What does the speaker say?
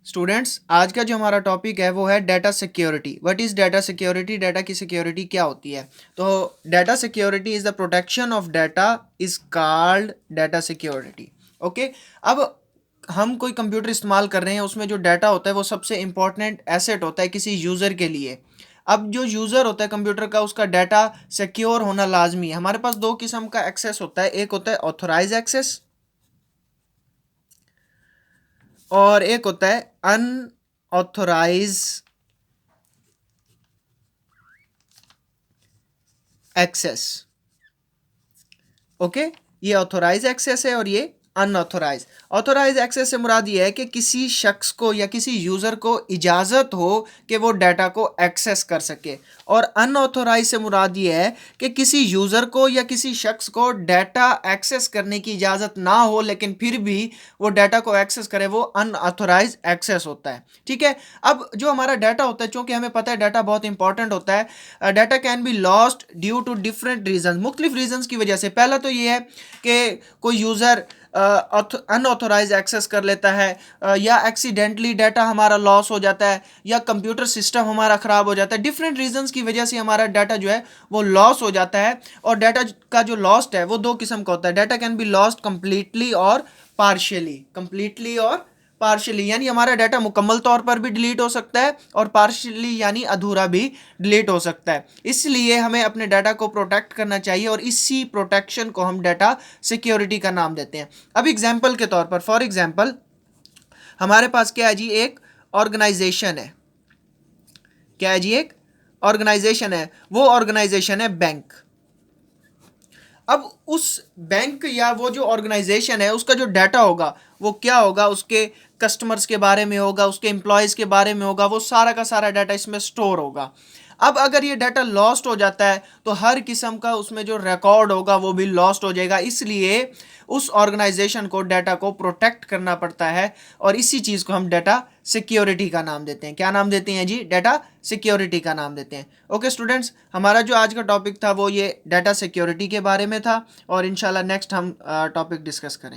Students, आज का जो हमारा टॉपिक है वो है data security. What is data security? Data की सिक्योरिटी क्या होती है? तो data security is the protection of data is called data security. Okay. अब हम कोई कंप्यूटर इस्तेमाल कर रहे हैं, उसमें जो डाटा होता है वो सबसे इंपॉर्टेंट एसेट होता है किसी यूज़र के लिए। अब जो यूज़र होता है कंप्यूटर का, उसका डाटा सिक्योर होना लाजमी है। हमारे पास दो किस्म का एक्सेस होता है, एक होता है ऑथोराइज एक्सेस और एक होता है अनऑथोराइज एक्सेस। ओके, ये ऑथोराइज एक्सेस है और ये अनऑथोराइज। ऑथोराइज एक्सेस से मुराद ये है कि किसी शख्स को या किसी यूज़र को इजाज़त हो कि वो डाटा को एक्सेस कर सके, और अनऑथोराइज से मुराद ये है कि किसी यूज़र को या किसी शख्स को डाटा एक्सेस करने की इजाज़त ना हो लेकिन फिर भी वो डाटा को एक्सेस करे, वो अनऑथोराइज एक्सेस होता है। ठीक है। अब जो हमारा डाटा होता है, चूँकि हमें पता है डाटा बहुत इंपॉर्टेंट होता है, data can be lost due to different reason, मुख्तलिफ रीजन्स की वजह से। पहला तो ये है कि कोई यूज़र अनऑथोराइज एक्सेस कर लेता है, या एक्सीडेंटली डाटा हमारा लॉस हो जाता है, या कंप्यूटर सिस्टम हमारा ख़राब हो जाता है। डिफरेंट रीजंस की वजह से हमारा डाटा जो है वो लॉस हो जाता है। और डाटा का जो लॉस्ट है वो दो किस्म का होता है। Data can be lost completely और पार्शियली। कम्प्लीटली और पार्शियली यानी हमारा डाटा मुकम्मल तौर पर भी डिलीट हो सकता है और पार्शियली यानी अधूरा भी डिलीट हो सकता है। इसलिए हमें अपने डाटा को प्रोटेक्ट करना चाहिए और इसी प्रोटेक्शन को हम डाटा सिक्योरिटी का नाम देते हैं। अब एग्जांपल के तौर पर, फॉर एग्जांपल, हमारे पास क्या है जी, एक ऑर्गेनाइजेशन है। क्या है जी? एक ऑर्गेनाइजेशन है। वो ऑर्गेनाइजेशन है बैंक। अब उस बैंक या वो जो ऑर्गेनाइजेशन है उसका जो डाटा होगा वो क्या होगा? उसके कस्टमर्स के बारे में होगा, उसके एम्प्लॉयज़ के बारे में होगा, वो सारा का सारा डाटा इसमें स्टोर होगा। अब अगर ये डाटा लॉस्ट हो जाता है तो हर किस्म का उसमें जो रिकॉर्ड होगा वो भी लॉस्ट हो जाएगा। इसलिए उस ऑर्गेनाइजेशन को डाटा को प्रोटेक्ट करना पड़ता है और इसी चीज़ को हम डाटा सिक्योरिटी का नाम देते हैं। क्या नाम देते हैं जी? डाटा सिक्योरिटी का नाम देते हैं। ओके स्टूडेंट्स, हमारा जो आज का टॉपिक था वो ये डाटा सिक्योरिटी के बारे में था और इंशाल्लाह नेक्स्ट हम टॉपिक डिस्कस करें।